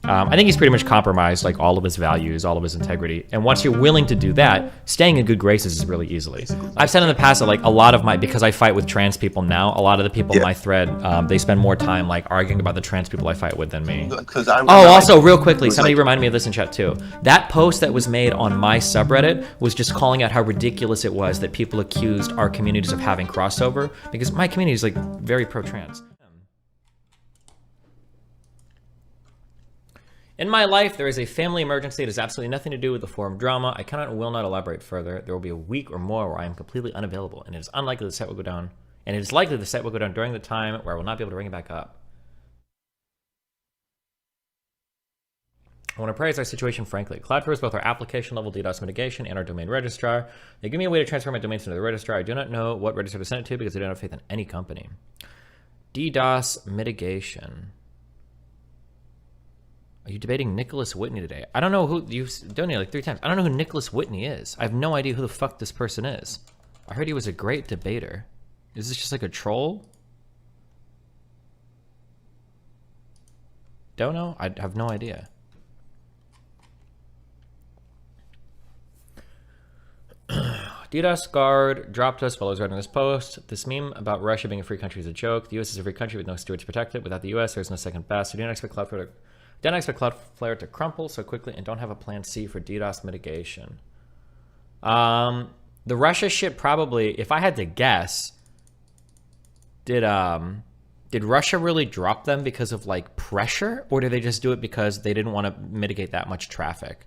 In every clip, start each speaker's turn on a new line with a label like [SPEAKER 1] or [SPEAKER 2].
[SPEAKER 1] I think he's pretty much compromised like all of his values, all of his integrity. And once you're willing to do that, staying in good graces is really easily. I've said in the past that like a lot of my, because I fight with trans people now, a lot of the people in my thread, they spend more time like arguing about the trans people I fight with than me. Oh, also real quickly, somebody reminded me of this in chat too. That post that was made on my subreddit was just calling out how ridiculous it was that people accused our communities of having crossover, because my community is like very pro-trans. In my life, there is a family emergency. It has absolutely nothing to do with the forum drama. I cannot and will not elaborate further. There will be a week or more where I am completely unavailable, and it is unlikely the site will go down. And it is likely the site will go down during the time where I will not be able to bring it back up. I want to praise our situation frankly. Cloudflare is both our application level DDoS mitigation and our domain registrar. They give me a way to transfer my domains into the registrar. I do not know what registrar to send it to because I don't have faith in any company. DDoS mitigation. Are you debating Nicholas Whitney today? I don't know who, you've donated like 3 times. I don't know who Nicholas Whitney is. I have no idea who the fuck this person is. I heard he was a great debater. Is this just like a troll? Don't know. I have no idea. DDoS guard dropped us while I was writing this post. This meme about Russia being a free country is a joke. The US is a free country with no stewards to protect it. Without the US, there's no second best. So do not expect Cloudflare to crumple so quickly, and don't have a plan C for DDoS mitigation. The Russia shit probably, if I had to guess, did Russia really drop them because of like pressure, or did they just do it because they didn't want to mitigate that much traffic?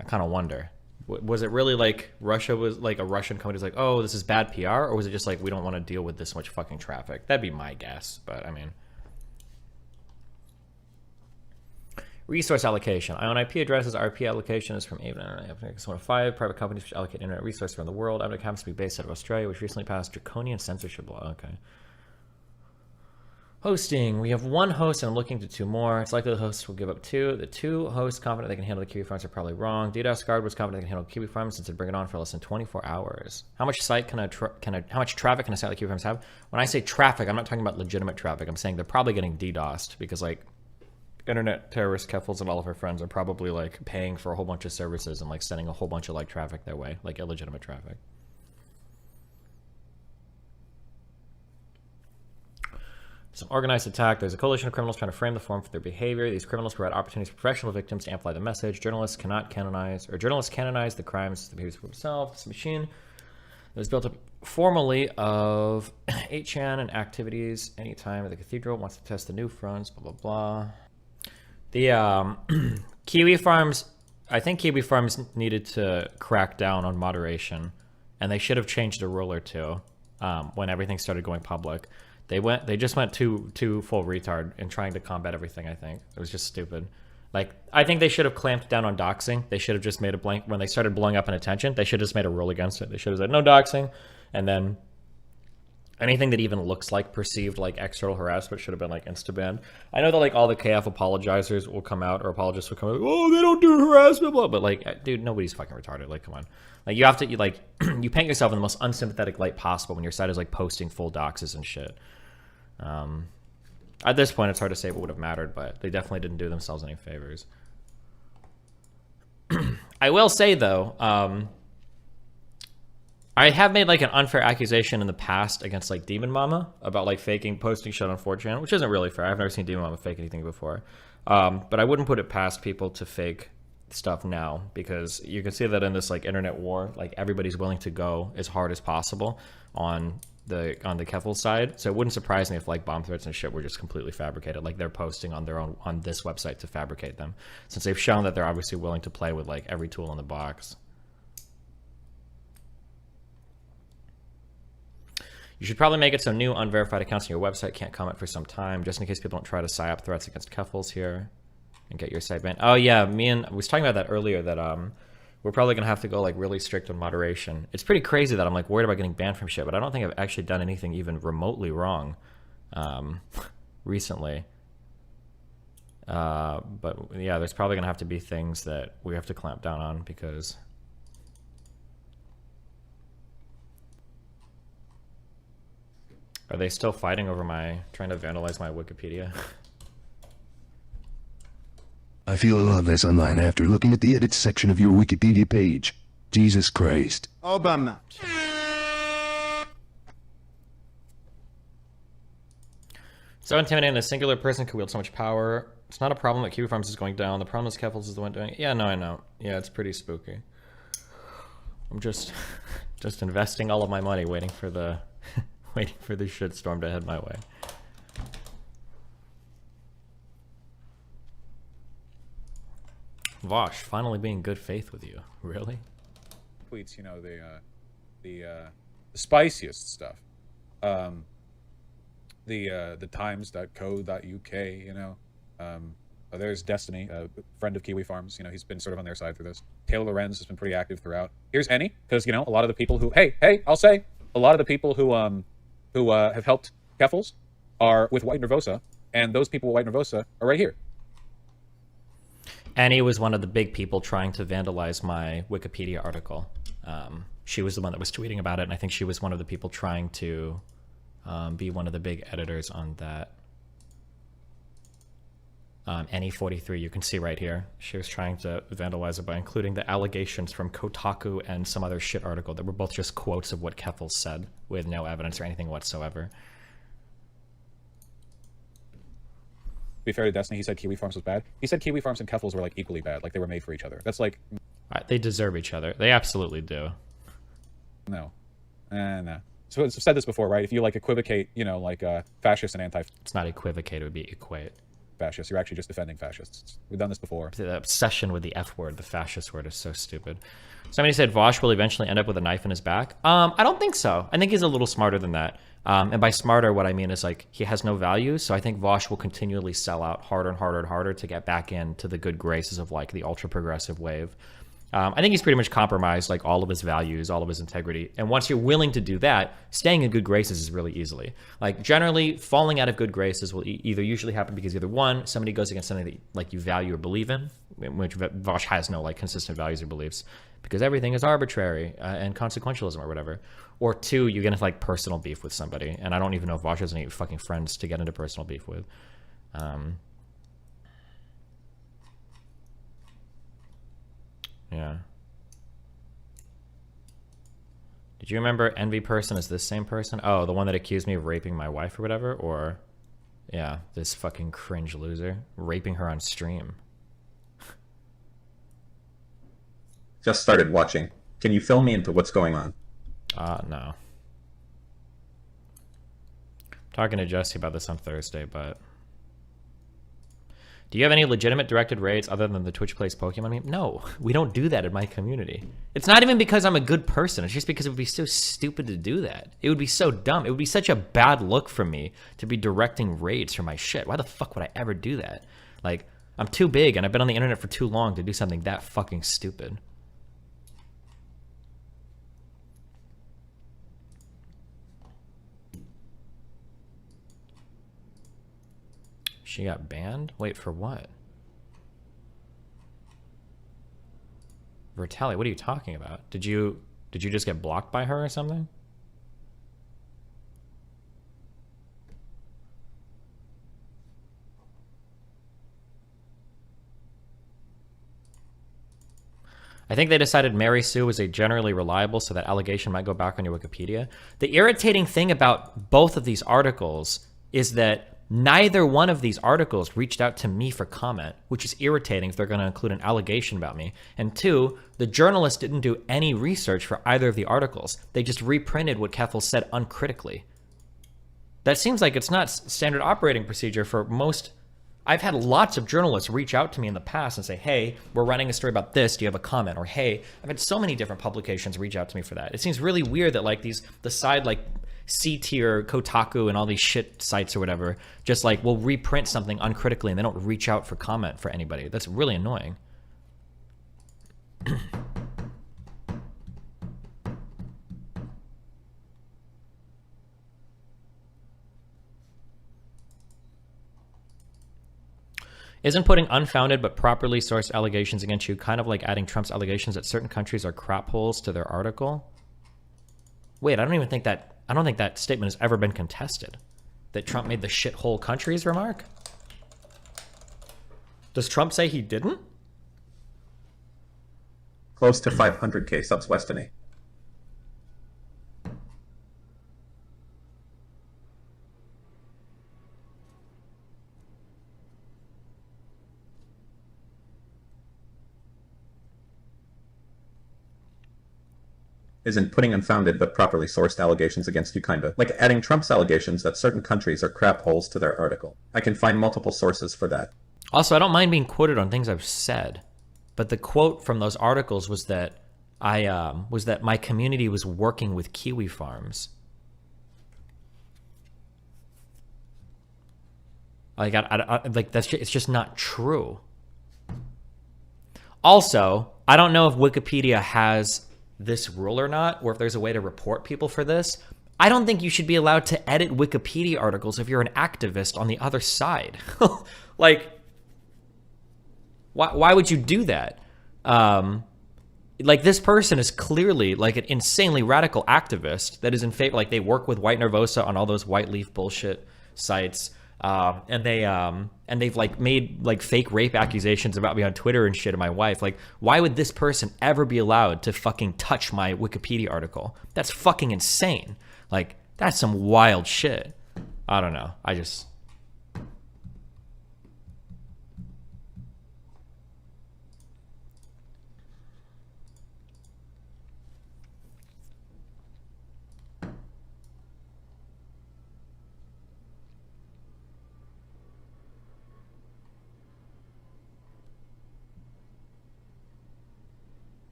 [SPEAKER 1] I kind of wonder. Was it really like Russia was like a Russian company was like, oh, this is bad PR, or was it just like we don't want to deal with this much fucking traffic? That'd be my guess, but I mean. Resource allocation. I own IP addresses. RP allocation is from Avon Internet. It's one of 5 private companies which allocate internet resources around the world. Avon happens to be based out of Australia, which recently passed draconian censorship law. Okay. Hosting. We have 1 host and I'm looking to 2 more. It's likely the host will give up 2. The 2 hosts confident they can handle the Kiwifarms are probably wrong. DDoS guard was confident they can handle Kiwifarms since it bring it on for less than 24 hours. How much site how much traffic can a site like Kiwifarms have? When I say traffic, I'm not talking about legitimate traffic. I'm saying they're probably getting DDoSed because like internet terrorist Keffals and all of her friends are probably like paying for a whole bunch of services and like sending a whole bunch of like traffic their way, like illegitimate traffic. Some organized attack. There's a coalition of criminals trying to frame the forum for their behavior. These criminals provide opportunities for professional victims to amplify the message. Journalists canonize the crimes, the behaviors for themselves. This machine that was built up formally of 8chan and activities. Anytime the cathedral wants to test the new fronts, blah, blah, blah. The Kiwifarms, I think Kiwifarms needed to crack down on moderation, and they should have changed a rule or two when everything started going public. They just went too full retard in trying to combat everything. I think it was just stupid. Like, I think they should have clamped down on doxing. They should have just made a blank when they started blowing up in attention. They should have just made a rule against it. They should have said no doxing, and then anything that even looks like perceived like external harassment should have been like insta-banned. I know that like all the KF apologizers will come out, or apologists will come out, oh, they don't do harassment, blah. But like, dude, nobody's fucking retarded. Like, come on. Like, you have to, you paint yourself in the most unsympathetic light possible when your site is like posting full doxes and shit. At this point, it's hard to say what would have mattered, but they definitely didn't do themselves any favors. I will say though, I have made like an unfair accusation in the past against like Demon Mama about like posting shit on 4chan, which isn't really fair. I've never seen Demon Mama fake anything before. But I wouldn't put it past people to fake stuff now, because you can see that in this like internet war, like everybody's willing to go as hard as possible on the Keffals side. So it wouldn't surprise me if like bomb threats and shit were just completely fabricated. Like they're posting on their own on this website to fabricate them, since they've shown that they're obviously willing to play with like every tool in the box. You should probably make it so new unverified accounts on your website can't comment for some time, just in case people don't try to psyop threats against Keffals here and get your site banned. Oh yeah, I was talking about that earlier, that we're probably gonna have to go like really strict on moderation. It's pretty crazy that I'm like worried about getting banned from shit, but I don't think I've actually done anything even remotely wrong recently. But yeah, there's probably gonna have to be things that we have to clamp down on, because are they still fighting over trying to vandalize my Wikipedia?
[SPEAKER 2] I feel a lot less online after looking at the edits section of your Wikipedia page. Jesus Christ.
[SPEAKER 3] Obama.
[SPEAKER 1] So intimidating, a singular person could wield so much power. It's not a problem that Kiwifarms is going down. The problem is Keffals is the one doing it. Yeah, no, I know. Yeah, it's pretty spooky. I'm just investing all of my money waiting for the waiting for the shitstorm to head my way. Vaush, finally being good faith with you. Really?
[SPEAKER 4] Tweets, you know, the spiciest stuff. The times.co.uk, you know. There's Destiny, a friend of Kiwifarms. You know, he's been sort of on their side for this. Taylor Lorenz has been pretty active throughout. Here's Annie, because, you know, a lot of the people who, I'll say, a lot of the people who have helped Keffals are with White Nervosa, and those people with White Nervosa are right here.
[SPEAKER 1] Annie was one of the big people trying to vandalize my Wikipedia article. She was the one that was tweeting about it, and I think she was one of the people trying to be one of the big editors on that. Annie43, you can see right here. She was trying to vandalize it by including the allegations from Kotaku and some other shit article that were both just quotes of what Keffals said with no evidence or anything whatsoever.
[SPEAKER 4] To be fair to Destiny, he said Kiwifarms was bad. He said Kiwifarms and Keffals were like equally bad, like they were made for each other. That's like...
[SPEAKER 1] They deserve each other. They absolutely do.
[SPEAKER 4] No. No. So I've said this before, right? If you like equivocate, you know, like fascist and anti...
[SPEAKER 1] It's not equivocate, it would be equate.
[SPEAKER 4] Fascists. You're actually just defending fascists. We've done this before.
[SPEAKER 1] The obsession with the F word, the fascist word, is so stupid. Somebody said Vaush will eventually end up with a knife in his back. I don't think so. I think he's a little smarter than that. And by smarter, what I mean is like he has no value. So I think Vaush will continually sell out harder and harder and harder to get back into the good graces of like the ultra progressive wave. I think he's pretty much compromised like all of his values, all of his integrity. And once you're willing to do that, staying in good graces is really easily. Like generally falling out of good graces will either usually happen because either one, somebody goes against something that like you value or believe in, which Vaush has no like consistent values or beliefs because everything is arbitrary and consequentialism or whatever. Or two, you get into like personal beef with somebody. And I don't even know if Vaush has any fucking friends to get into personal beef with. Yeah. Did you remember Envy Person is this same person? Oh, the one that accused me of raping my wife or whatever? Or, yeah, this fucking cringe loser. Raping her on stream.
[SPEAKER 5] Just started watching. Can you fill me into what's going on?
[SPEAKER 1] No. Talking to Jesse about this on Thursday, but... Do you have any legitimate directed raids other than the Twitch Plays Pokemon meme? No, we don't do that in my community. It's not even because I'm a good person. It's just because it would be so stupid to do that. It would be so dumb. It would be such a bad look for me to be directing raids for my shit. Why the fuck would I ever do that? Like, I'm too big and I've been on the internet for too long to do something that fucking stupid. She got banned? Wait, for what? Vertali, what are you talking about? Did you just get blocked by her or something? I think they decided Mary Sue was a generally reliable, so that allegation might go back on your Wikipedia. The irritating thing about both of these articles is that neither one of these articles reached out to me for comment, which is irritating if they're going to include an allegation about me. And two, the journalist didn't do any research for either of the articles. They just reprinted what Keffals said uncritically. That seems like it's not standard operating procedure for most... I've had lots of journalists reach out to me in the past and say, hey, we're running a story about this, do you have a comment? Or hey, I've had so many different publications reach out to me for that. It seems really weird that like the side like C-tier, Kotaku, and all these shit sites or whatever just like will reprint something uncritically and they don't reach out for comment for anybody. That's really annoying. Isn't putting unfounded but properly sourced allegations against you kind of like adding Trump's allegations that certain countries are crap holes to their article? Wait, I don't think that statement has ever been contested. That Trump made the shithole countries remark? Does Trump say he didn't?
[SPEAKER 5] Close to 500k subs, Westony. Isn't putting unfounded but properly sourced allegations against you kinda like adding Trump's allegations that certain countries are crap holes to their article. I can find multiple sources for that.
[SPEAKER 1] Also, I don't mind being quoted on things I've said, but the quote from those articles was that my community was working with Kiwifarms. Like, it's just not true. Also, I don't know if Wikipedia has this rule or not, or if there's a way to report people for this. I don't think you should be allowed to edit Wikipedia articles if you're an activist on the other side. Like, why would you do that? Like, this person is clearly like an insanely radical activist that is in favor. Like, they work with White Nervosa on all those white leaf bullshit sites. And they've like made like fake rape accusations about me on Twitter and shit, and my wife. Like, why would this person ever be allowed to fucking touch my Wikipedia article? That's fucking insane. Like, that's some wild shit. I don't know.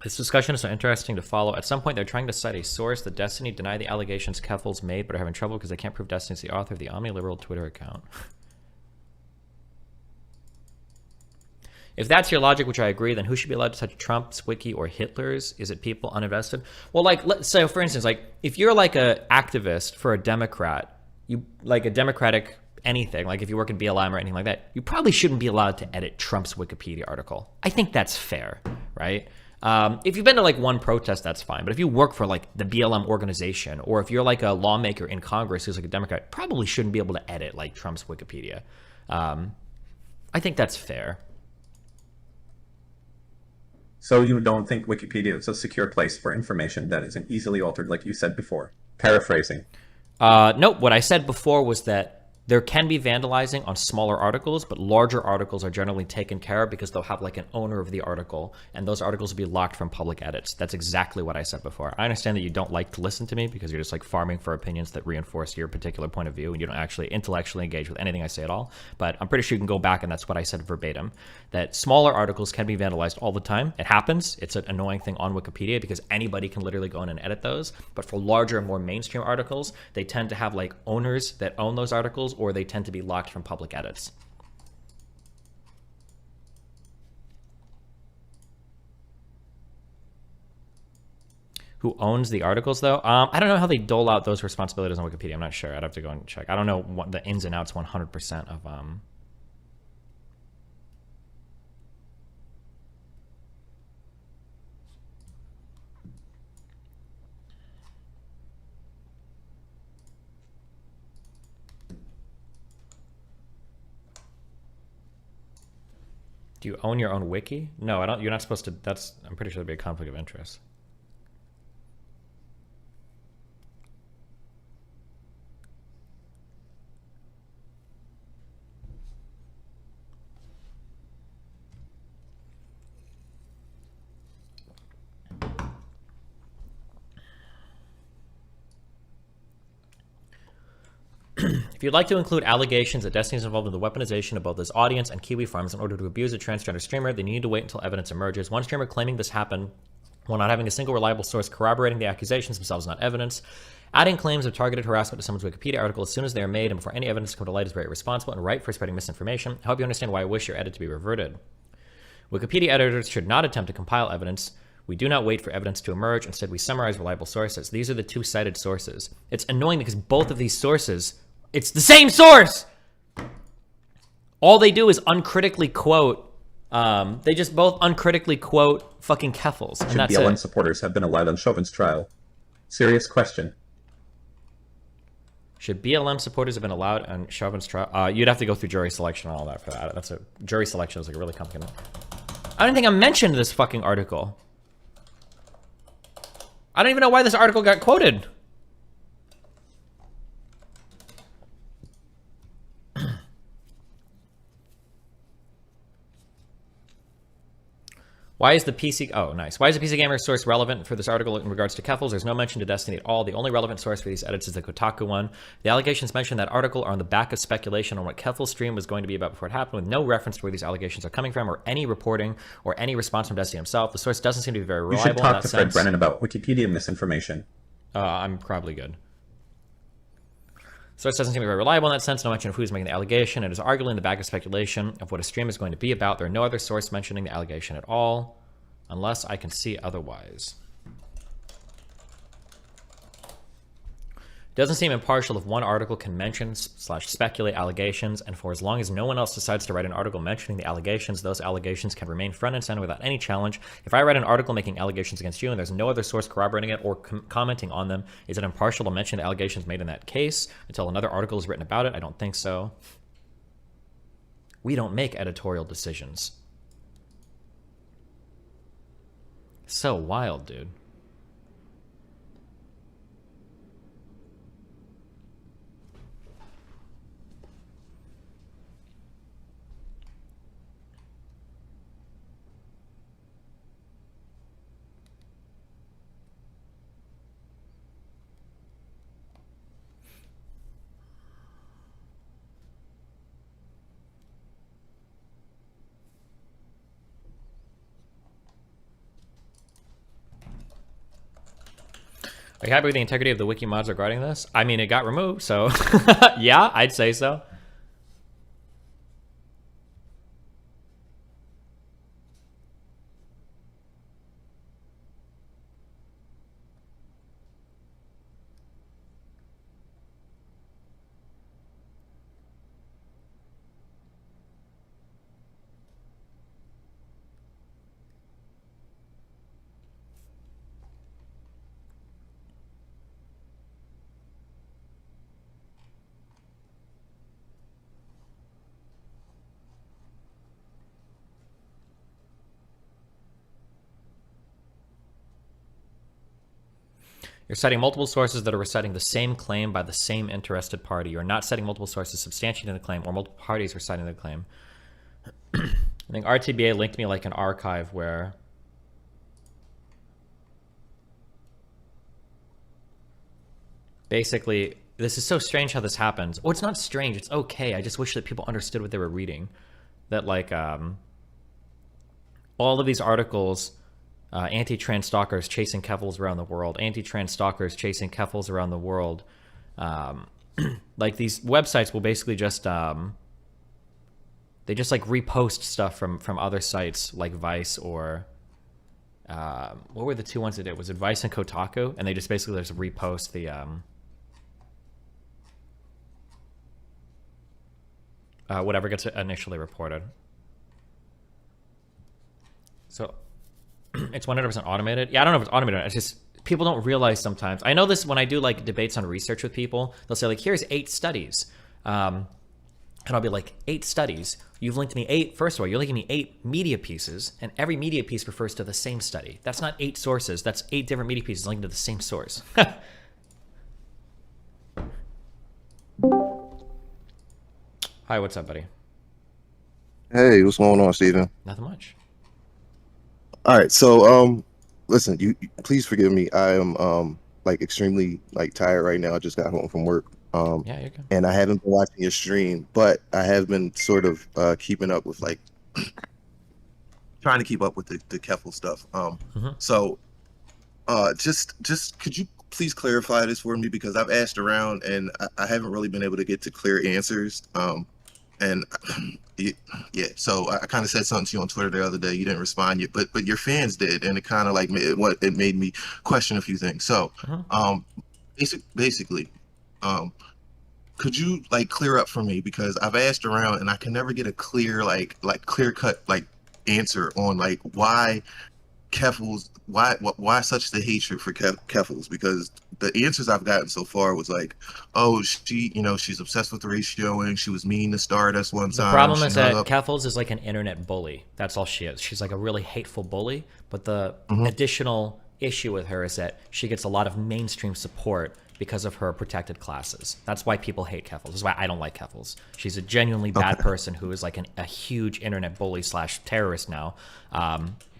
[SPEAKER 1] This discussion is so interesting to follow. At some point, they're trying to cite a source that Destiny denied the allegations Keffals made, but are having trouble because they can't prove Destiny's the author of the omniliberal Twitter account. If that's your logic, which I agree, then who should be allowed to touch Trump's wiki or Hitler's? Is it people uninvested? Well, like, let's say, for instance, like, if you're like a activist for a Democrat, you like a Democratic anything, like if you work in BLM or anything like that, you probably shouldn't be allowed to edit Trump's Wikipedia article. I think that's fair, right? If you've been to like one protest, that's fine. But if you work for like the BLM organization, or if you're like a lawmaker in Congress who's like a Democrat, probably shouldn't be able to edit like Trump's Wikipedia. I think that's fair.
[SPEAKER 5] So you don't think Wikipedia is a secure place for information that isn't easily altered, like you said before? Paraphrasing.
[SPEAKER 1] Nope. What I said before was that there can be vandalizing on smaller articles, but larger articles are generally taken care of because they'll have like an owner of the article, and those articles will be locked from public edits. That's exactly what I said before. I understand that you don't like to listen to me because you're just like farming for opinions that reinforce your particular point of view, and you don't actually intellectually engage with anything I say at all. But I'm pretty sure you can go back, and that's what I said verbatim, that smaller articles can be vandalized all the time. It happens. It's an annoying thing on Wikipedia because anybody can literally go in and edit those. But for larger and more mainstream articles, they tend to have like owners that own those articles, or they tend to be locked from public edits. Who owns the articles, though? I don't know how they dole out those responsibilities on Wikipedia. I'm not sure. I'd have to go and check. I don't know what the ins and outs 100% of Do you own your own wiki? No, I don't. You're not supposed to. I'm pretty sure there'd be a conflict of interest. If you'd like to include allegations that Destiny is involved in the weaponization of both his audience and Kiwifarms in order to abuse a transgender streamer, then you need to wait until evidence emerges. One streamer claiming this happened while not having a single reliable source corroborating the accusations themselves, not evidence. Adding claims of targeted harassment to someone's Wikipedia article as soon as they are made and before any evidence come to light is very irresponsible and right for spreading misinformation. I hope you understand why I wish your edit to be reverted. Wikipedia editors should not attempt to compile evidence. We do not wait for evidence to emerge. Instead, we summarize reliable sources. These are the two-cited sources. It's annoying because both of these sources, it's the same source! All they do is uncritically quote They just both uncritically quote fucking Keffals, and
[SPEAKER 5] Should
[SPEAKER 1] that's
[SPEAKER 5] BLM
[SPEAKER 1] it.
[SPEAKER 5] supporters have been allowed on Chauvin's trial? Serious question.
[SPEAKER 1] Should BLM supporters have been allowed on Chauvin's trial? You'd have to go through jury selection and all that for that. That's a jury selection is like a really complicated. I don't think I mentioned this fucking article. I don't even know why this article got quoted. Why is the PC... Oh, nice. Why is the PC Gamer source relevant for this article in regards to Keffals? There's no mention to Destiny at all. The only relevant source for these edits is the Kotaku one. The allegations mentioned in that article are on the back of speculation on what Keffals' stream was going to be about before it happened, with no reference to where these allegations are coming from, or any reporting, or any response from Destiny himself. The source doesn't seem to be very reliable.
[SPEAKER 5] You should talk
[SPEAKER 1] in
[SPEAKER 5] to
[SPEAKER 1] that
[SPEAKER 5] Fred
[SPEAKER 1] sense.
[SPEAKER 5] Brennan about Wikipedia misinformation.
[SPEAKER 1] I'm probably good. Source doesn't seem to be very reliable in that sense. No mention of who's making the allegation. It is arguably in the back of speculation of what a stream is going to be about. There are no other source mentioning the allegation at all, unless I can see otherwise. Doesn't seem impartial if one article can mention / speculate allegations, and for as long as no one else decides to write an article mentioning the allegations, those allegations can remain front and center without any challenge. If I write an article making allegations against you and there's no other source corroborating it or commenting on them, is it impartial to mention the allegations made in that case until another article is written about it? I don't think so. We don't make editorial decisions. So wild, dude. Are you happy with the integrity of the wiki mods regarding this? I mean, it got removed, so yeah, I'd say so. You're citing multiple sources that are reciting the same claim by the same interested party. You're not citing multiple sources substantiating the claim or multiple parties reciting the claim. I think RTBA linked me like an archive where basically, this is so strange how this happens. Oh, it's not strange. It's okay. I just wish that people understood what they were reading. That like all of these articles... anti-trans stalkers chasing Keffals around the world. Anti-trans stalkers chasing Keffals around the world. Like these websites will basically just they just like repost stuff from other sites like Vice or what were the two ones that did? Was it Vice and Kotaku? And they just basically just repost the whatever gets initially reported. So it's 100% automated. Yeah, I don't know if it's automated. It's just people don't realize sometimes. I know this when I do like debates on research with people. They'll say like, "Here's 8 studies," and I'll be like, 8 studies. You've linked me 8. First of all, you're linking me 8 media pieces, and every media piece refers to the same study. That's not 8 sources. That's 8 different media pieces linked to the same source. Hi, what's up, buddy?
[SPEAKER 3] Hey, what's going on, Steven?
[SPEAKER 1] Nothing much.
[SPEAKER 3] All right, so listen, you please forgive me. I am like extremely like tired right now. I just got home from work.
[SPEAKER 1] Yeah, you're good.
[SPEAKER 3] And I haven't been watching your stream, but I have been sort of keeping up with like trying to keep up with the Keffal stuff. So just could you please clarify this for me, because I've asked around and I haven't really been able to get to clear answers. And yeah, so I kind of said something to you on Twitter the other day. You didn't respond yet, but your fans did, and it kind of like it made me question a few things. So, basically, could you like clear up for me, because I've asked around and I can never get a clear clear cut like answer on like why Keffals, why such the hatred for Keffals? Because the answers I've gotten so far was like, oh, she's obsessed with ratioing. She was mean to Stardust one
[SPEAKER 1] The
[SPEAKER 3] time.
[SPEAKER 1] problem
[SPEAKER 3] She
[SPEAKER 1] is
[SPEAKER 3] hung
[SPEAKER 1] that
[SPEAKER 3] up.
[SPEAKER 1] Keffals is like an internet bully. That's all she is. She's like a really hateful bully. But the additional issue with her is that she gets a lot of mainstream support because of her protected classes. That's why people hate Keffals. That's why I don't like Keffals. She's a genuinely bad person who is like a huge internet bully / terrorist now.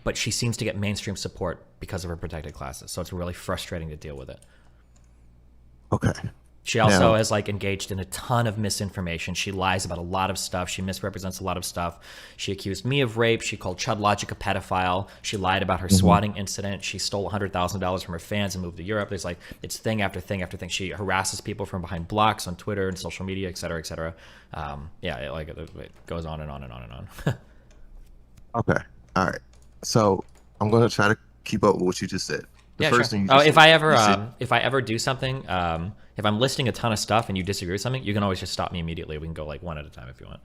[SPEAKER 1] But she seems to get mainstream support because of her protected classes. So it's really frustrating to deal with it.
[SPEAKER 3] Okay.
[SPEAKER 1] She also
[SPEAKER 3] Now-
[SPEAKER 1] has like engaged in a ton of misinformation. She lies about a lot of stuff. She misrepresents a lot of stuff. She accused me of rape. She called Chud Logic a pedophile. She lied about her swatting incident. She stole $100,000 from her fans and moved to Europe. There's like, it's thing after thing after thing. She harasses people from behind blocks on Twitter and social media, et cetera, et cetera. It goes on and on and on and on.
[SPEAKER 3] Okay. All right. So I'm gonna try to keep up with what you just said. The
[SPEAKER 1] Yeah,
[SPEAKER 3] first
[SPEAKER 1] sure.
[SPEAKER 3] thing you
[SPEAKER 1] Oh,
[SPEAKER 3] just
[SPEAKER 1] if
[SPEAKER 3] said,
[SPEAKER 1] if I ever do something, if I'm listing a ton of stuff and you disagree with something, you can always just stop me immediately. We can go like one at a time if you want.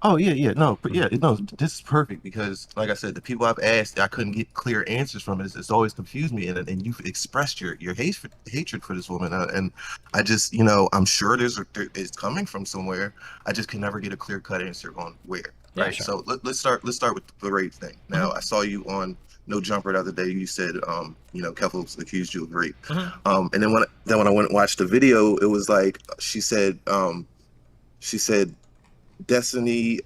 [SPEAKER 3] oh yeah, no, but yeah, no, this is perfect because, like I said, the people I've asked, I couldn't get clear answers from it. It's always confused me, and you've expressed your hatred for this woman, and I just, I'm sure it's coming from somewhere. I just can never get a clear cut answer on where.
[SPEAKER 1] Yeah,
[SPEAKER 3] Right.
[SPEAKER 1] sure.
[SPEAKER 3] So let's start with the rape thing. Now, I saw you on No Jumper the other day. You said, Keffals accused you of rape. And then when I went and watched the video, it was like she said Destiny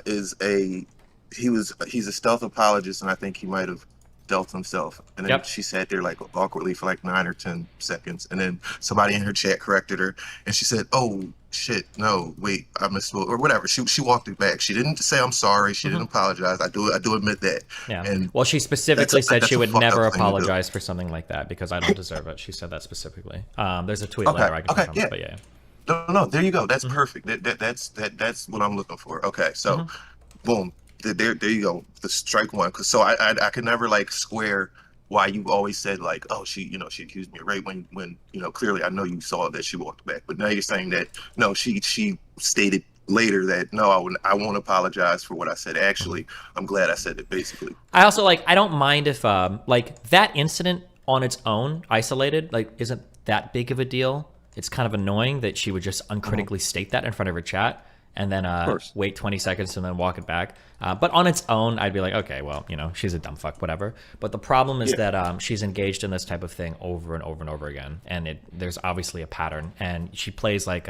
[SPEAKER 3] he's a stealth apologist, and I think he might have dealt himself. And then
[SPEAKER 1] Yep.
[SPEAKER 3] she sat there like awkwardly for like 9 or 10 seconds, and then somebody in her chat corrected her, and she said, "Oh shit, no, wait, I misspoke," or whatever. She walked it back. She didn't say I'm sorry. She didn't apologize. I do admit that.
[SPEAKER 1] Yeah.
[SPEAKER 3] And
[SPEAKER 1] Well, she specifically said
[SPEAKER 3] that's
[SPEAKER 1] she
[SPEAKER 3] a
[SPEAKER 1] would
[SPEAKER 3] fucked up
[SPEAKER 1] never
[SPEAKER 3] thing to do.
[SPEAKER 1] apologize for something like that because I don't deserve it. She said that specifically. There's a tweet
[SPEAKER 3] Okay,
[SPEAKER 1] later I can
[SPEAKER 3] okay,
[SPEAKER 1] talk
[SPEAKER 3] yeah.
[SPEAKER 1] about, but yeah.
[SPEAKER 3] No, there you go. That's perfect. That's what I'm looking for. Okay, so boom, there you go. The strike one. Cause so I could never like square why you always said like, oh, she accused me of rape when clearly I know you saw that she walked back, but now you're saying that no, she stated later that no, I won't apologize for what I said. Actually, I'm glad I said it. Basically,
[SPEAKER 1] I also I don't mind if like that incident on its own, isolated, like isn't that big of a deal. It's kind of annoying that she would just uncritically state that in front of her chat and then wait 20 seconds and then walk it back. But on its own, I'd be like, okay, well, she's a dumb fuck, whatever. But the problem is that she's engaged in this type of thing over and over and over again. And there's obviously a pattern. And she plays like,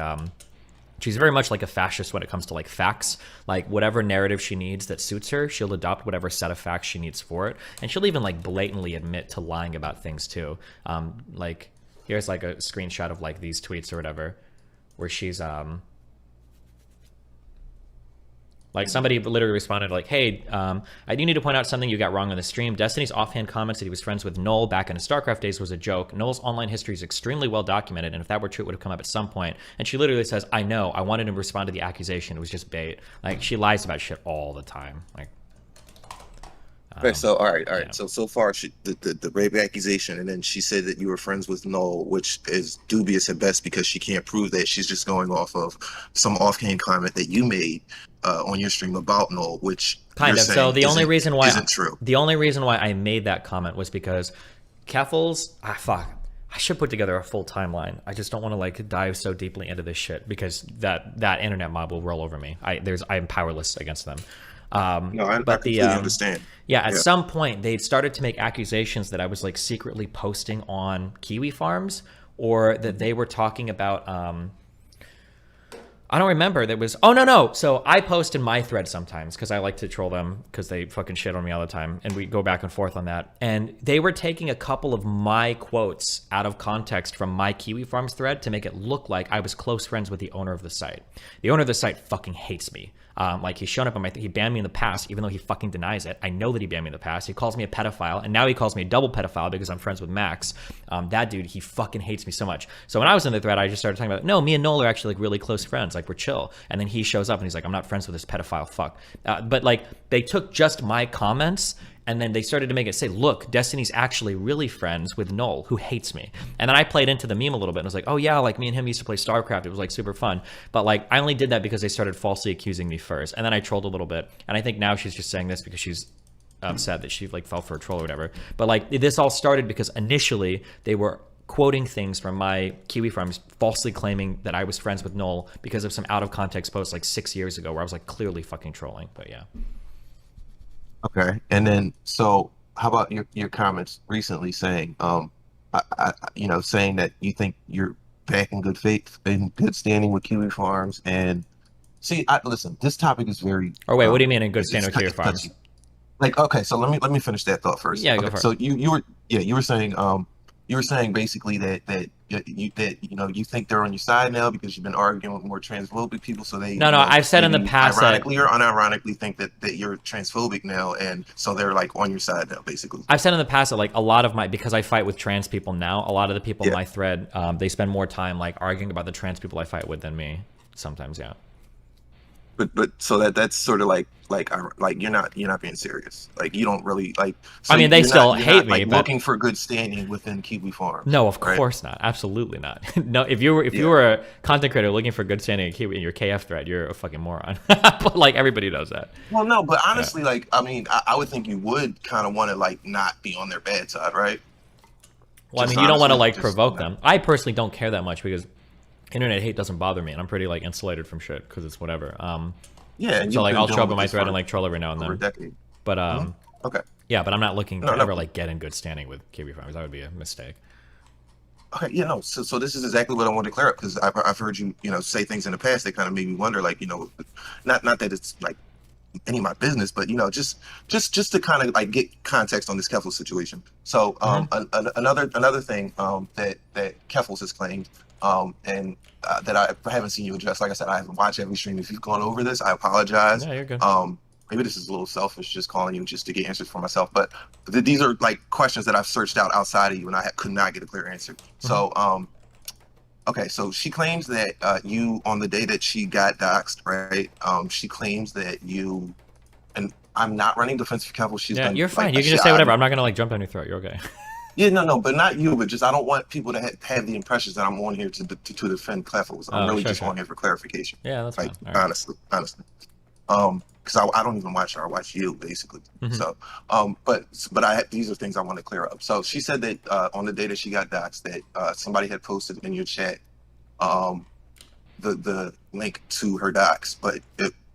[SPEAKER 1] she's very much like a fascist when it comes to like facts. Like whatever narrative she needs that suits her, she'll adopt whatever set of facts she needs for it. And she'll even like blatantly admit to lying about things too. Like, here's like a screenshot of like these tweets or whatever, where she's like somebody literally responded like, hey, I do need to point out something you got wrong on the stream. Destiny's offhand comments that he was friends with Null back in his StarCraft days was a joke. Null's online history is extremely well documented, and if that were true, it would have come up at some point. And she literally says, I know, I wanted to respond to the accusation. It was just bait. Like, she lies about shit all the time. Like,
[SPEAKER 3] okay, so all right.
[SPEAKER 1] yeah.
[SPEAKER 3] So far, the rape accusation, and then she said that you were friends with Null, which is dubious at best because she can't prove that. She's just going off of some offhand comment that you made on your stream about Null, which
[SPEAKER 1] kind of. So the only reason why
[SPEAKER 3] isn't true.
[SPEAKER 1] The only reason why I made that comment was because Keffals, I should put together a full timeline. I just don't want to like dive so deeply into this shit because that internet mob will roll over me. I'm powerless against them.
[SPEAKER 3] No, I completely understand.
[SPEAKER 1] Yeah, at some point they started to make accusations that I was like secretly posting on Kiwifarms, or that they were talking about I don't remember. There was no. So I post in my thread sometimes because I like to troll them because they fucking shit on me all the time, and we go back and forth on that. And they were taking a couple of my quotes out of context from my Kiwifarms thread to make it look like I was close friends with the owner of the site. The owner of the site fucking hates me. Like he's shown up on my he banned me in the past, even though he fucking denies it. I know that he banned me in the past. He calls me a pedophile, and now he calls me a double pedophile because I'm friends with Max. That dude, he fucking hates me so much. So when I was in the thread, I just started talking about, no, me and Noel are actually like really close friends. Like we're chill. And then he shows up and he's like, I'm not friends with this pedophile fuck. But like they took just my comments And then they started to make it say, look, Destiny's actually really friends with Noel, who hates me. And then I played into the meme a little bit and was like, oh yeah, like me and him used to play StarCraft. It was like super fun. But like, I only did that because they started falsely accusing me first. And then I trolled a little bit. And I think now she's just saying this because she's upset that she like fell for a troll or whatever. But like, this all started because initially they were quoting things from my Kiwifarms, falsely claiming that I was friends with Noel because of some out of context posts like 6 years ago where I was like clearly fucking trolling. But yeah.
[SPEAKER 3] Okay, and then so how about your comments recently saying, saying that you think you're back in good faith, in good standing with Kiwifarms, and see, listen, this topic is very.
[SPEAKER 1] Or wait, what do you mean in good
[SPEAKER 3] it's
[SPEAKER 1] standing with Kiwifarms?
[SPEAKER 3] Like, okay, so let me finish that thought first.
[SPEAKER 1] Yeah,
[SPEAKER 3] okay,
[SPEAKER 1] go for
[SPEAKER 3] so
[SPEAKER 1] it.
[SPEAKER 3] you were saying basically that you think they're on your side now because you've been arguing with more transphobic people, so they
[SPEAKER 1] No, I've said in the past that
[SPEAKER 3] ironically or unironically think that you're transphobic now, and so they're like on your side now, basically.
[SPEAKER 1] I've said in the past that like a lot of because I fight with trans people now, a lot of the people in my thread, they spend more time like arguing about the trans people I fight with than me sometimes. Yeah.
[SPEAKER 3] But so that's sort of like you're not being serious. Like you don't really like. So
[SPEAKER 1] I mean, they still hate me,
[SPEAKER 3] like,
[SPEAKER 1] but
[SPEAKER 3] looking for good standing within Kiwifarms.
[SPEAKER 1] No, of course not. Absolutely not. No, if you were a content creator looking for good standing in your KF thread, you're a fucking moron. But like everybody knows that.
[SPEAKER 3] Well, no, but honestly, like I mean, I would think you would kind of want to like not be on their bad side, right?
[SPEAKER 1] Well, I mean, you don't want to like provoke them. I personally don't care that much because internet hate doesn't bother me, and I'm pretty like insulated from shit because it's whatever.
[SPEAKER 3] Yeah. And
[SPEAKER 1] so like I'll show up in my thread and like troll every now and then. But
[SPEAKER 3] okay.
[SPEAKER 1] Yeah, but I'm not looking to ever like get in good standing with Kiwifarms. That would be a mistake.
[SPEAKER 3] Okay, yeah, no. So this is exactly what I wanted to clear up because I've heard you say things in the past that kind of made me wonder, like not that it's like any of my business, but just to kind of like get context on this Keffals situation. So another thing that Keffals has claimed and that I haven't seen you address. Like I said, I haven't watched every stream. If you've gone over this, I apologize.
[SPEAKER 1] Yeah, you're good.
[SPEAKER 3] Maybe this is a little selfish, just calling you just to get answers for myself. But these are like questions that I've searched out outside of you, and I could not get a clear answer. So, okay, so she claims that you, on the day that she got doxxed, right? She claims that you, and I'm not running defense for Keffals. She's done,
[SPEAKER 1] you're fine.
[SPEAKER 3] Like,
[SPEAKER 1] you can just say whatever. I'm not gonna like jump down your throat. You're okay.
[SPEAKER 3] Yeah, no, but not you. But just I don't want people to have the impressions that I'm on here to defend Keffals. I'm really just on here for clarification.
[SPEAKER 1] Yeah, that's
[SPEAKER 3] like
[SPEAKER 1] fine.
[SPEAKER 3] honestly. Because I don't even watch her. I watch you basically. So, but these are things I want to clear up. So she said that on the day that she got doxxed, that somebody had posted in your chat the link to her docs, but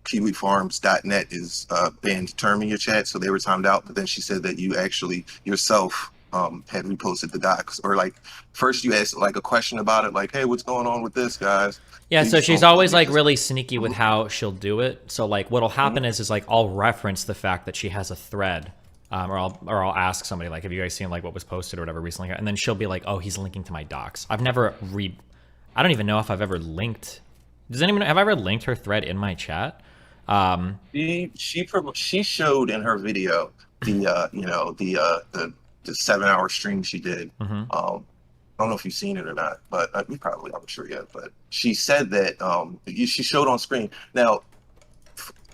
[SPEAKER 3] Kiwifarms.net is banned term in your chat, so they were timed out. But then she said that you actually yourself had reposted the docs, or like first you asked like a question about it, like, hey, what's going on with this, guys?
[SPEAKER 1] Yeah, so she's always like really sneaky with how she'll do it. So like what'll happen is like I'll reference the fact that she has a thread, or I'll ask somebody like, have you guys seen like what was posted or whatever recently? And then she'll be like, oh, he's linking to my docs. I don't even know if I've ever linked. Have I ever linked her thread in my chat?
[SPEAKER 3] She showed in her video the 7-hour stream she did. I don't know if you've seen it or not, but you probably, I'm sure yet. But she said that she showed on screen. Now,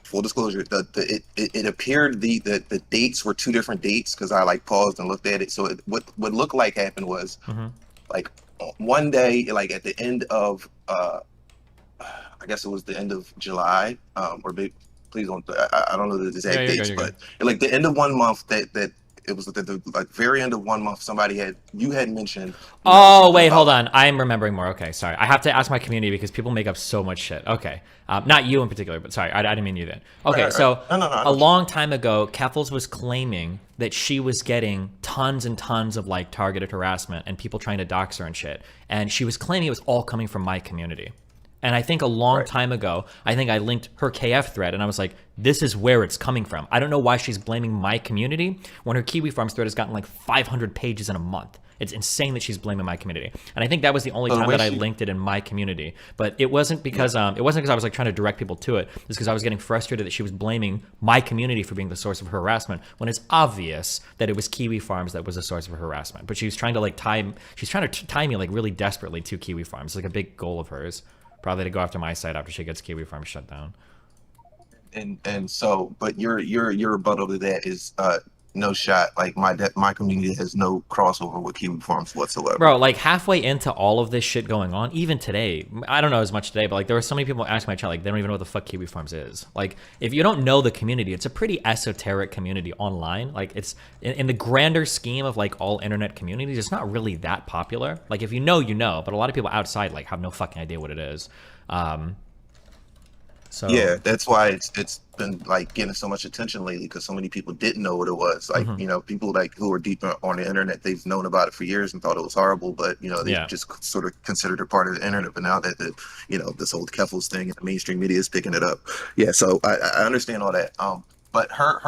[SPEAKER 3] full disclosure, it appeared the dates were two different dates because I like paused and looked at it. So what looked like happened was like one day, like at the end of I guess it was the end of July, or please don't, I don't know the exact dates, but like the end of one month that. It was the like very end of one month. You had mentioned.
[SPEAKER 1] Oh wait, hold on. I'm remembering more. Okay, sorry. I have to ask my community because people make up so much shit. Okay, not you in particular, but sorry, I didn't mean you then. Okay,
[SPEAKER 3] right.
[SPEAKER 1] So
[SPEAKER 3] No,
[SPEAKER 1] a long time ago, Keffals was claiming that she was getting tons and tons of like targeted harassment and people trying to dox her and shit, and she was claiming it was all coming from my community. And I think a long time ago, I think I linked her KF thread and I was like, this is where it's coming from. I don't know why she's blaming my community when her Kiwifarms thread has gotten like 500 pages in a month. It's insane that she's blaming my community. And I think that was the only time that I linked it in my community. But it wasn't because I was like trying to direct people to it. It's because I was getting frustrated that she was blaming my community for being the source of her harassment when it's obvious that it was Kiwifarms that was the source of her harassment. But she was trying to like tie me like really desperately to Kiwifarms. It's like a big goal of hers. Probably to go after my site after she gets Kiwifarms shut down.
[SPEAKER 3] And so, but your rebuttal to that is no shot. Like my community has no crossover with Kiwifarms whatsoever.
[SPEAKER 1] Bro, like halfway into all of this shit going on, even today, I don't know as much today, but like there were so many people asking my chat, like they don't even know what the fuck Kiwifarms is. Like if you don't know the community, it's a pretty esoteric community online. Like it's in the grander scheme of like all internet communities, it's not really that popular. Like if you know, you know, but a lot of people outside like have no fucking idea what it is. So
[SPEAKER 3] yeah, that's why it's been like getting so much attention lately, because so many people didn't know what it was. Like you know, people like who are deep on the internet, they've known about it for years and thought it was horrible, but you know they just sort of considered it part of the internet. But now that you know, this whole Keffals thing and the mainstream media is picking it up, yeah. So I understand all that. But her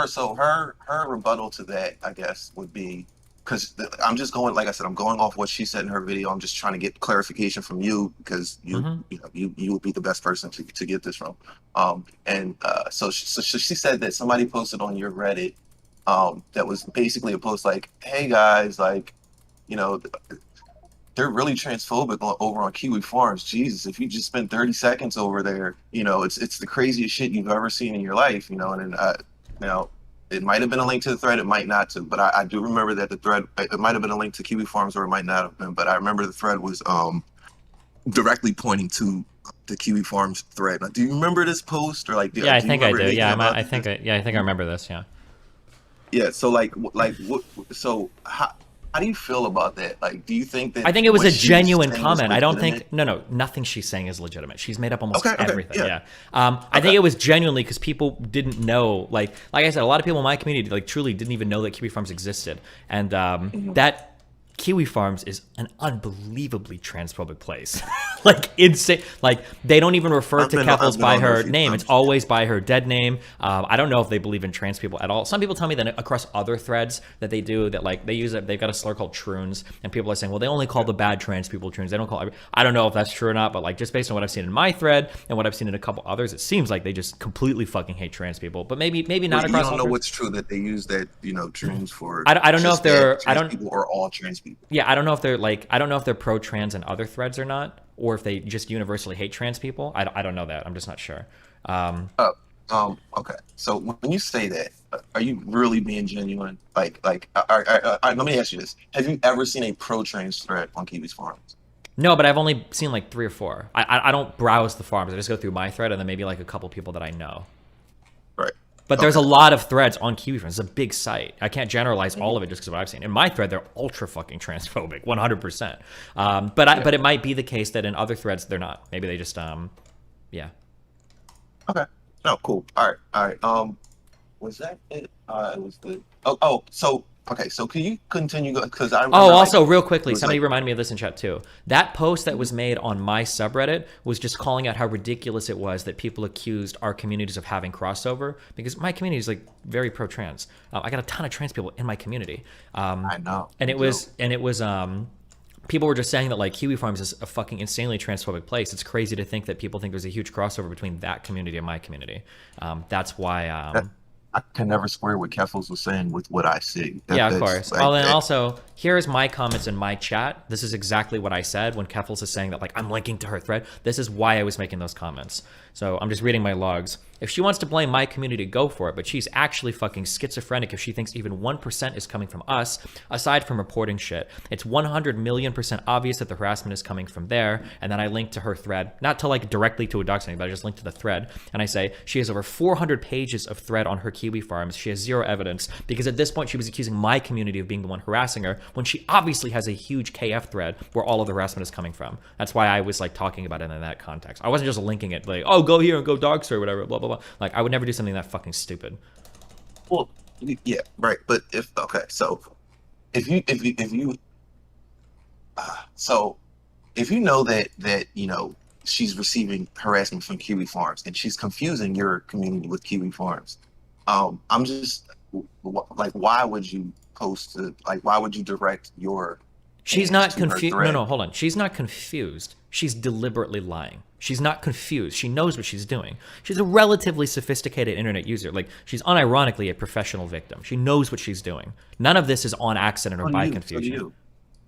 [SPEAKER 3] rebuttal to that, I guess, would be, because I'm just going, like I said, I'm going off what she said in her video. I'm just trying to get clarification from you, because you know you would be the best person to get this from. So she said that somebody posted on your Reddit that was basically a post like, hey guys, like, you know, they're really transphobic over on Kiwifarms. Jesus, if you just spend 30 seconds over there, you know, it's the craziest shit you've ever seen in your life, you know. And then you know, it might have been a link to the thread, it might not to, but I do remember that the thread, it might have been a link to Kiwifarms or it might not have been, but I remember the thread was directly pointing to the Kiwifarms thread. Now, do you remember this post, or like?
[SPEAKER 1] Yeah, I think I do. Yeah, I think I remember this. Yeah.
[SPEAKER 3] Yeah. So what? So how do you feel about that? Like, do you think that?
[SPEAKER 1] I think it was a genuine comment. I don't think nothing she's saying is legitimate. She's made up almost everything. Yeah. I think it was genuinely because people didn't know. Like I said, a lot of people in my community like truly didn't even know that Kiwifarms existed, and that Kiwifarms is an unbelievably transphobic place. Like insane. Like they don't even refer to Keffals by her name. It's always by her dead name. I don't know if they believe in trans people at all. Some people tell me that across other threads that they do, that like they use it. They've got a slur called troons, and people are saying, well, they only call the bad trans people troons. They don't call. I don't know if that's true or not, but like just based on what I've seen in my thread and what I've seen in a couple others, it seems like they just completely fucking hate trans people. But maybe not across.
[SPEAKER 3] You don't know what's true, that they use that, you know, troons for.
[SPEAKER 1] I don't know if they're
[SPEAKER 3] people or all trans people.
[SPEAKER 1] Yeah, I don't know if they're pro-trans in other threads or not, or if they just universally hate trans people. I don't know that. I'm just not sure.
[SPEAKER 3] Okay. So when you say that, are you really being genuine? Let me ask you this: have you ever seen a pro-trans thread on Kiwifarms?
[SPEAKER 1] No, but I've only seen like 3 or 4. I don't browse the farms. I just go through my thread and then maybe like a couple people that I know.
[SPEAKER 3] Right.
[SPEAKER 1] But there's a lot of threads on Kiwifarms. It's a big site. I can't generalize all of it just because of what I've seen. In my thread, they're ultra fucking transphobic, 100%. But it might be the case that in other threads they're not. Maybe they just yeah.
[SPEAKER 3] Okay. No, cool. All right. Was that it? It was the. So okay. So can you continue? Because I.
[SPEAKER 1] Oh, also real quickly, somebody reminded me of this in chat too. That post that was made on my subreddit was just calling out how ridiculous it was that people accused our communities of having crossover, because my community is like very pro-trans. I got a ton of trans people in my community.
[SPEAKER 3] I know.
[SPEAKER 1] And it was people were just saying that like Kiwifarms is a fucking insanely transphobic place. It's crazy to think that people think there's a huge crossover between that community and my community. That's why.
[SPEAKER 3] I can never square what Keffals was saying with what I see.
[SPEAKER 1] Yeah, of course. Well, then also, here's my comments in my chat. This is exactly what I said when Keffals is saying that, like, I'm linking to her thread. This is why I was making those comments. So I'm just reading my logs. If she wants to blame my community, go for it, but she's actually fucking schizophrenic if she thinks even 1% is coming from us, aside from reporting shit. It's 100,000,000% obvious that the harassment is coming from there, and then I link to her thread, not to like directly to a doxing, but I just link to the thread, and I say, she has over 400 pages of thread on her Kiwifarms. She has 0 evidence, because at this point she was accusing my community of being the one harassing her, when she obviously has a huge KF thread where all of the harassment is coming from. That's why I was like talking about it in that context. I wasn't just linking it like, oh, go here and go dox her or whatever, blah, blah, blah. Like, I would never do something that fucking stupid.
[SPEAKER 3] Well, yeah, right. But if you know that you know she's receiving harassment from Kiwifarms and she's confusing your community with Kiwifarms, I'm just like, why would you post to, like, why would you direct your?
[SPEAKER 1] She's not confused. No, hold on. She's not confused. She's deliberately lying. She's not confused. She knows what she's doing. She's a relatively sophisticated internet user. Like, she's unironically a professional victim. She knows what she's doing. None of this is on accident or by confusion.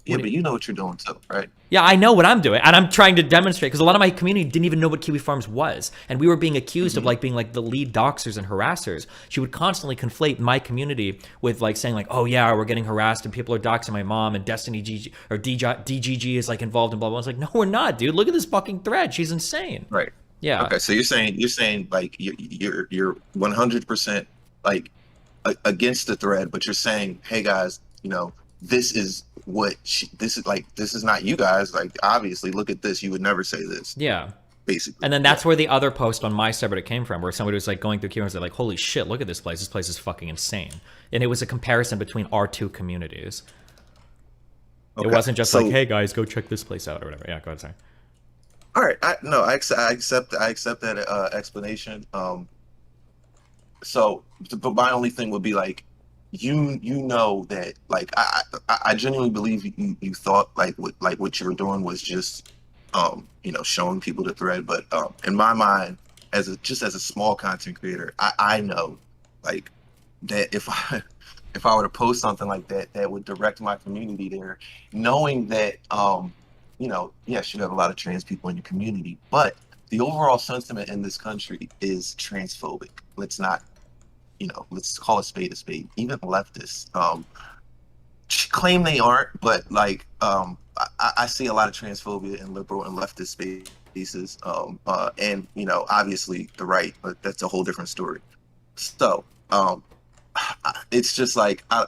[SPEAKER 3] Yeah, but you know what you're doing too, right?
[SPEAKER 1] Yeah, I know what I'm doing, and I'm trying to demonstrate, because a lot of my community didn't even know what Kiwifarms was, and we were being accused of like being like the lead doxers and harassers. She would constantly conflate my community with like saying like, oh yeah, we're getting harassed and people are doxing my mom, and Destiny GG or DGG is like involved in blah blah. I was like, no, we're not, dude. Look at this fucking thread. She's insane.
[SPEAKER 3] Right.
[SPEAKER 1] Yeah.
[SPEAKER 3] Okay, so you're saying like you're 100% like against the thread, but you're saying, hey guys, you know, this is what this is not you guys. Like, obviously, look at this. You would never say this.
[SPEAKER 1] Yeah.
[SPEAKER 3] Basically.
[SPEAKER 1] And then that's where the other post on my subreddit came from, where somebody was like going through keywords. They're like, holy shit, look at this place. This place is fucking insane. And it was a comparison between our two communities.
[SPEAKER 3] Okay.
[SPEAKER 1] It wasn't just like, hey guys, go check this place out or whatever. Yeah, go ahead, sorry.
[SPEAKER 3] All right. I accept that explanation. So, but my only thing would be like, you know that like I genuinely believe you thought like what you were doing was just you know, showing people the thread, but in my mind, as a small content creator, I know like that if I were to post something like that, that would direct my community there, knowing that you know, yes, you have a lot of trans people in your community, but the overall sentiment in this country is transphobic. Let's not, you know, let's call a spade a spade. Even leftists claim they aren't, but like I see a lot of transphobia in liberal and leftist spaces, and you know, obviously the right, but that's a whole different story. So it's just like I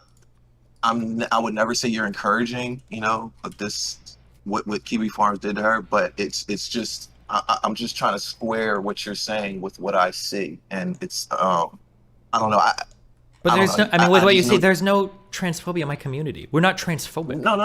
[SPEAKER 3] would never say you're encouraging, you know, this what Kiwifarms did to her, but it's just I'm just trying to square what you're saying with what I see, and it's I don't know.
[SPEAKER 1] But there's no, I mean, with what you see, there's no transphobia in my community. We're not transphobic.
[SPEAKER 3] No.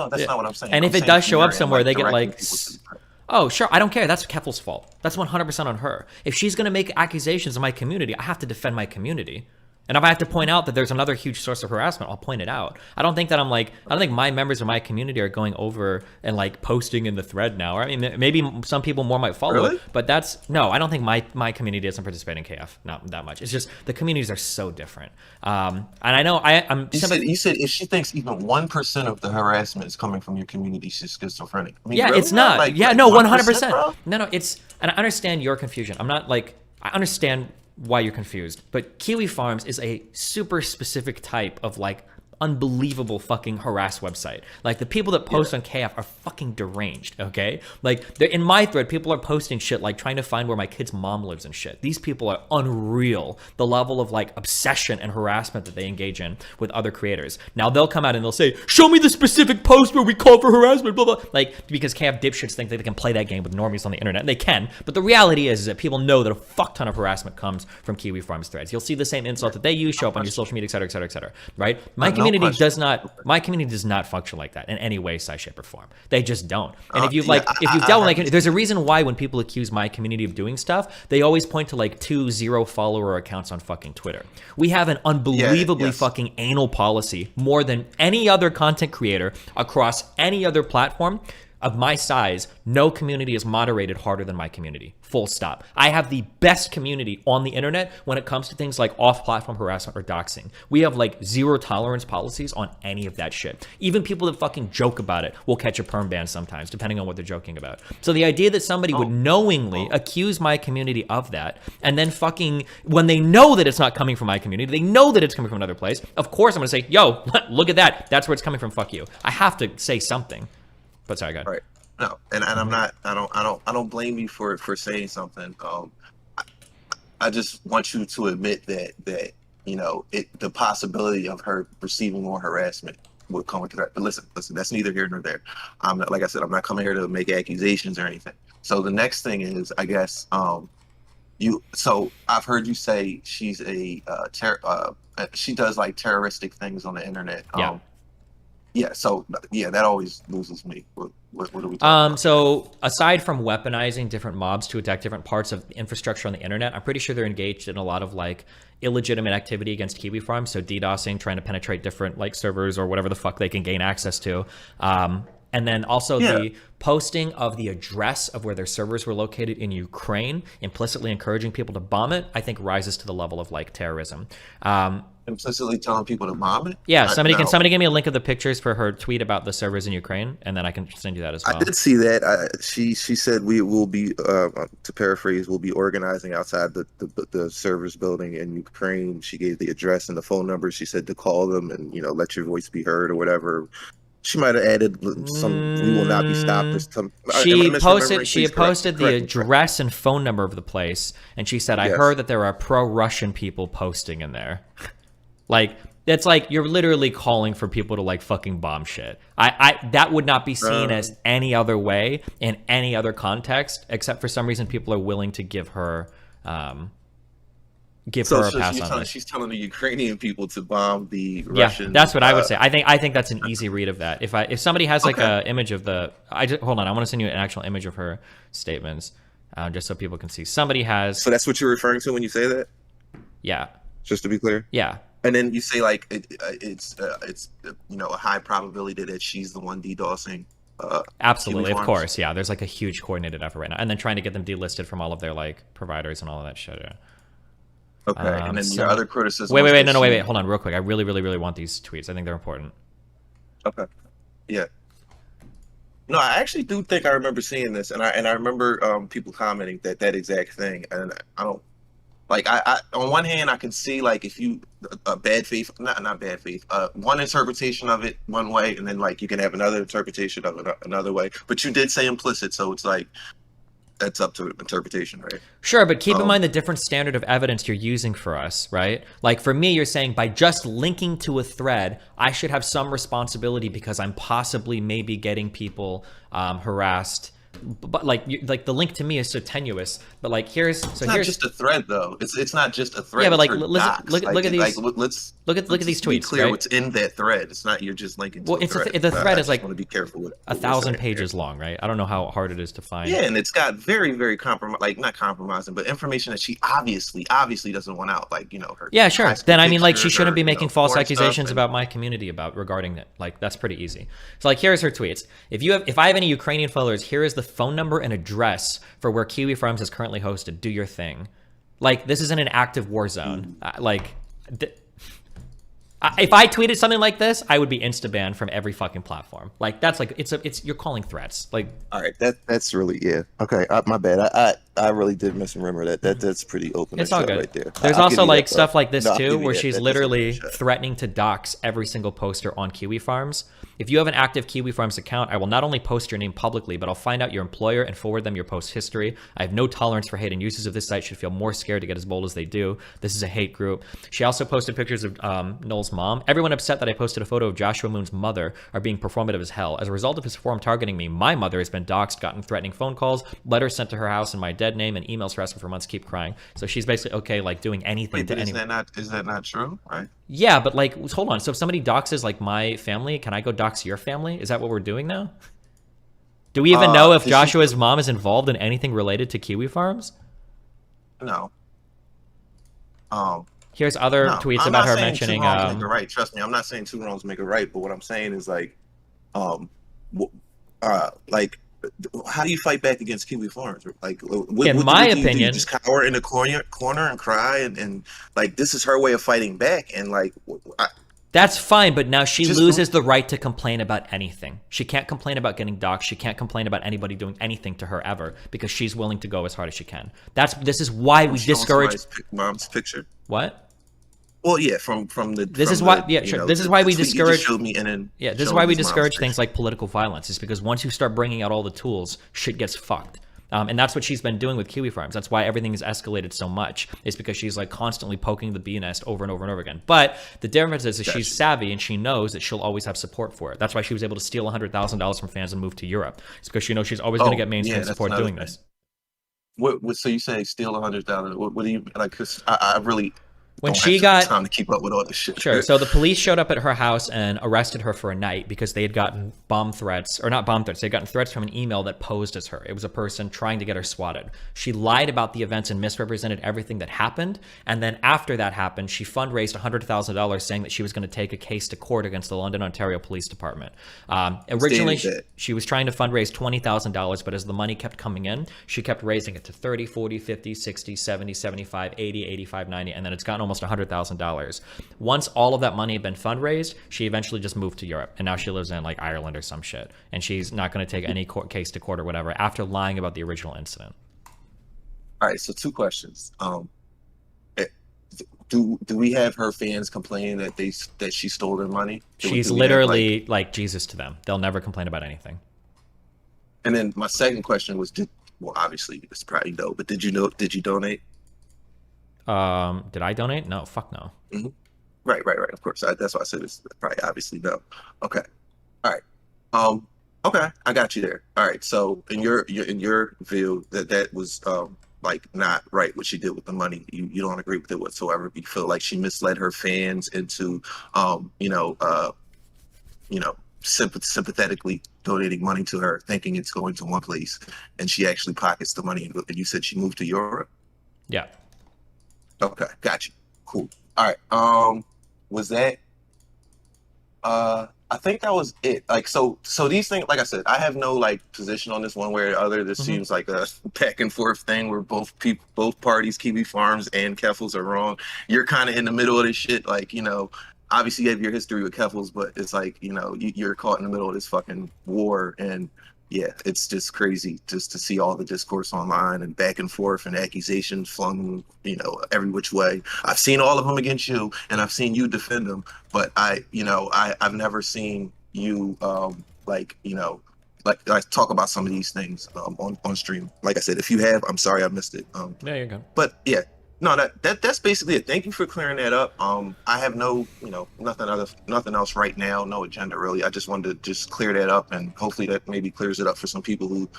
[SPEAKER 3] That's not what I'm saying.
[SPEAKER 1] And if it does show up somewhere, they get like,
[SPEAKER 3] people
[SPEAKER 1] oh, sure, I don't care. That's Keffals' fault. That's 100% on her. If she's going to make accusations of my community, I have to defend my community. And if I have to point out that there's another huge source of harassment, I'll point it out. I don't think my members of my community are going over and like posting in the thread now. I mean, maybe some people more might follow it, but no, I don't think my community doesn't participate in KF, not that much. It's just the communities are so different. And I know you
[SPEAKER 3] said if she thinks even 1% of the harassment is coming from your community, she's schizophrenic. I mean,
[SPEAKER 1] yeah,
[SPEAKER 3] really?
[SPEAKER 1] it's not.
[SPEAKER 3] Like,
[SPEAKER 1] yeah,
[SPEAKER 3] like
[SPEAKER 1] no,
[SPEAKER 3] 100%.
[SPEAKER 1] 100%. No, it's, and I understand your confusion. I'm not like, I understand why you're confused, but Kiwifarms is a super specific type of like unbelievable fucking harass website. Like the people that post on KF are fucking deranged, okay? Like in my thread, people are posting shit like trying to find where my kid's mom lives and shit. These people are unreal, the level of like obsession and harassment that they engage in with other creators. Now they'll come out and they'll say, show me the specific post where we call for harassment, blah, blah. Like, because KF dipshits think that they can play that game with normies on the internet, and they can, but the reality is that people know that a fuck ton of harassment comes from Kiwifarms threads. You'll see the same insult that they use show up on your social media, et cetera, et cetera, et cetera, right? My community does not function like that in any way, size, shape, or form. They just don't. And if you've dealt with there's a reason why when people accuse my community of doing stuff, they always point to like 2 0-follower accounts on fucking Twitter. We have an unbelievably fucking anal policy, more than any other content creator across any other platform of my size. No community is moderated harder than my community. Full stop. I have the best community on the internet when it comes to things like off-platform harassment or doxing. We have like 0 tolerance policies on any of that shit. Even people that fucking joke about it will catch a perm ban sometimes, depending on what they're joking about. So the idea that somebody would knowingly accuse my community of that, and then fucking, when they know that it's not coming from my community, they know that it's coming from another place, of course I'm gonna say, yo, look at that. That's where it's coming from, fuck you. I have to say something. But sorry, go ahead.
[SPEAKER 3] Right. No, and I'm not. I don't blame you for saying something. I just want you to admit that you know the possibility of her receiving more harassment would come with that. But listen, that's neither here nor there. I'm not, like I said, I'm not coming here to make accusations or anything. So the next thing is, I guess, So I've heard you say she's she does like terroristic things on the internet.
[SPEAKER 1] Yeah.
[SPEAKER 3] Yeah. So yeah, that always loses me. What are we talking about?
[SPEAKER 1] So aside from weaponizing different mobs to attack different parts of the infrastructure on the internet, I'm pretty sure they're engaged in a lot of like illegitimate activity against Kiwifarms. So DDoSing, trying to penetrate different like servers or whatever the fuck they can gain access to. And then also the posting of the address of where their servers were located in Ukraine, implicitly encouraging people to bomb it, I think rises to the level of like terrorism.
[SPEAKER 3] Implicitly telling people to bomb it.
[SPEAKER 1] Yeah, somebody
[SPEAKER 3] No.
[SPEAKER 1] somebody give me a link of the pictures for her tweet about the servers in Ukraine, and then I can send you that as well.
[SPEAKER 3] I did see that. She said we will be, to paraphrase, we'll be organizing outside the servers building in Ukraine. She gave the address and the phone number. She said to call them and let your voice be heard or whatever. She might have added some "we will not be stopped" or some.
[SPEAKER 1] She posted the address and phone number of the place, and she said, "I heard that there are pro-Russian people posting in there." Like, it's like you're literally calling for people to like fucking bomb shit. That would not be seen as any other way in any other context, except for some reason people are willing to give her her a pass on this.
[SPEAKER 3] She's telling the Ukrainian people to bomb the Russian.
[SPEAKER 1] Yeah, that's what I would say. I think that's an easy read of that. If somebody has like a image of hold on, I want to send you an actual image of her statements, just so people can see. Somebody has.
[SPEAKER 3] So that's what you're referring to when you say that.
[SPEAKER 1] Yeah.
[SPEAKER 3] Just to be clear.
[SPEAKER 1] Yeah.
[SPEAKER 3] And then you say like it's a high probability that she's the one DDoSing.
[SPEAKER 1] Absolutely, of
[SPEAKER 3] Kiwifarms.
[SPEAKER 1] course, yeah. There's like a huge coordinated effort right now, and then trying to get them delisted from all of their like providers and all of that shit. Yeah.
[SPEAKER 3] Okay, and then your other criticism.
[SPEAKER 1] Wait, hold on, real quick. I really, really, really want these tweets. I think they're important.
[SPEAKER 3] Okay. Yeah. No, I actually do think I remember seeing this, and I remember people commenting that exact thing, and I don't. Like I on one hand I can see like if you bad faith, not bad faith, one interpretation of it one way, and then like you can have another interpretation of it another way. But you did say implicit, so it's like that's up to interpretation, right?
[SPEAKER 1] Sure, but keep in mind the different standard of evidence you're using for us, right? Like for me, you're saying by just linking to a thread, I should have some responsibility because I'm possibly maybe getting people harassed. But like the link to me is so tenuous. But like here's
[SPEAKER 3] not just a thread though. It's not just a thread.
[SPEAKER 1] Yeah, but like
[SPEAKER 3] look at these. Look at
[SPEAKER 1] these tweets.
[SPEAKER 3] Be clear
[SPEAKER 1] right?
[SPEAKER 3] what's in that thread. It's not you're just linking.
[SPEAKER 1] Well,
[SPEAKER 3] to
[SPEAKER 1] it's
[SPEAKER 3] a thread.
[SPEAKER 1] the thread is like
[SPEAKER 3] want to be careful with
[SPEAKER 1] 1,000 pages long, right? I don't know how hard it is to find.
[SPEAKER 3] Yeah, and it's got very very not compromising, but information that she obviously doesn't want out. Like her.
[SPEAKER 1] Yeah, sure. Then I mean, like she shouldn't
[SPEAKER 3] her,
[SPEAKER 1] be making false
[SPEAKER 3] porn
[SPEAKER 1] accusations
[SPEAKER 3] stuff
[SPEAKER 1] about my community regarding it. Like that's pretty easy. So like here's her tweets. If I have any Ukrainian followers, here is the phone number and address for where Kiwifarms is currently hosted. Do your thing. Like this isn't an active war zone. If I tweeted something like this, I would be insta-banned from every fucking platform. Like that's like it's you're calling threats. Like
[SPEAKER 3] all right, that's really okay. My bad. I really did misremember that. That's pretty open.
[SPEAKER 1] It's all good.
[SPEAKER 3] Right there.
[SPEAKER 1] There's also like stuff like this
[SPEAKER 3] No,
[SPEAKER 1] too, where she's literally threatening to dox every single poster on Kiwifarms. If you have an active Kiwifarms account, I will not only post your name publicly, but I'll find out your employer and forward them your post history. I have no tolerance for hate, and users of this site should feel more scared to get as bold as they do. This is a hate group. She also posted pictures of Noel's mom. Everyone upset that I posted a photo of Joshua Moon's mother are being performative as hell. As a result of his forum targeting me, my mother has been doxxed, gotten threatening phone calls, letters sent to her house in my dead name, and emails harassing for months. Keep crying. So she's basically okay, like doing anything to anyone.
[SPEAKER 3] Is that not true? Right?
[SPEAKER 1] Yeah, but like, hold on. So if somebody doxes like my family, can I go dox your family? Is that what we're doing now? Do we even know if Joshua's mom is involved in anything related to Kiwifarms?
[SPEAKER 3] No.
[SPEAKER 1] Here's other tweets about her mentioning.
[SPEAKER 3] Two wrongs make a right. Trust me, I'm not saying two wrongs make a right. But what I'm saying is like, how do you fight back against Kiwifarms? Like,
[SPEAKER 1] in my opinion,
[SPEAKER 3] you just cower in the corner and cry and like this is her way of fighting back. And like,
[SPEAKER 1] that's fine, but now she loses the right to complain about anything. She can't complain about getting doxxed. She can't complain about anybody doing anything to her ever because she's willing to go as hard as she can. This is why we discourage
[SPEAKER 3] mom's picture.
[SPEAKER 1] What?
[SPEAKER 3] Well, yeah, from the.
[SPEAKER 1] This is why, yeah, sure. This is why we discourage.
[SPEAKER 3] Showed me and then
[SPEAKER 1] yeah, this is why we discourage things like political violence. Is because once you start bringing out all the tools, shit gets fucked. And that's what she's been doing with Kiwifarms. That's why everything has escalated so much. Is because she's like constantly poking the bee nest over and over and over again. But the difference is she's savvy and she knows that she'll always have support for it. That's why she was able to steal $100,000 from fans and move to Europe. It's because she knows she's always going to get mainstream support doing this.
[SPEAKER 3] What? So you say steal $100,000? What do you like? Because I really.
[SPEAKER 1] When she got
[SPEAKER 3] time to keep up with all this shit.
[SPEAKER 1] Sure. So the police showed up at her house and arrested her for a night because they had gotten bomb threats, or not bomb threats. They had gotten threats from an email that posed as her. It was a person trying to get her swatted. She lied about the events and misrepresented everything that happened. And then after that happened, she fundraised $100,000 saying that she was going to take a case to court against the London, Ontario Police Department. Originally, she was trying to fundraise $20,000, but as the money kept coming in, she kept raising it to 30, 40, 50, 60, 70, 75, 80, 85, 90, and then it's gotten almost almost $100,000. Once all of that money had been fundraised, she eventually just moved to Europe, and now she lives in like Ireland or some shit. And she's not going to take any case to court or whatever after lying about the original incident.
[SPEAKER 3] All right, so 2 questions. Do we have her fans complaining that she stole their money?
[SPEAKER 1] She's
[SPEAKER 3] do we have,
[SPEAKER 1] literally like Jesus to them. They'll never complain about anything.
[SPEAKER 3] And then my second question was, well, obviously it's probably no, but did you donate?
[SPEAKER 1] Did I donate? No, fuck no.
[SPEAKER 3] Mm-hmm. Right. Of course, that's why I said it's probably obviously no. Okay, all right. Okay, I got you there. All right. So in your view, that was like not right what she did with the money. You don't agree with it whatsoever. You feel like she misled her fans into sympathetically donating money to her, thinking it's going to one place, and she actually pockets the money. And you said she moved to Europe.
[SPEAKER 1] Yeah.
[SPEAKER 3] Okay, got you. Cool. All right. Was that? I think that was it. Like, so these things, like I said, I have no like position on this one way or the other. This seems like a back and forth thing where both parties, Kiwifarms and Keffals, are wrong. You're kind of in the middle of this shit. Like, obviously you have your history with Keffals, but it's like, you're caught in the middle of this fucking war. And yeah, it's just crazy just to see all the discourse online and back and forth and accusations flung, every which way. I've seen all of them against you, and I've seen you defend them, but I've never seen you like talk about some of these things on stream. Like I said, if you have, I'm sorry I missed it.
[SPEAKER 1] Yeah, you're good.
[SPEAKER 3] But yeah, no, that's basically it. Thank you for clearing that up. I have no, nothing else right now, no agenda really. I just wanted to just clear that up, and hopefully that maybe clears it up for some people who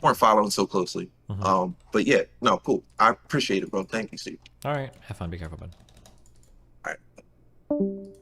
[SPEAKER 3] weren't following so closely. But yeah, no, cool. I appreciate it, bro. Thank you, Steve.
[SPEAKER 1] All right. Have fun. Be careful, bud.
[SPEAKER 3] All right.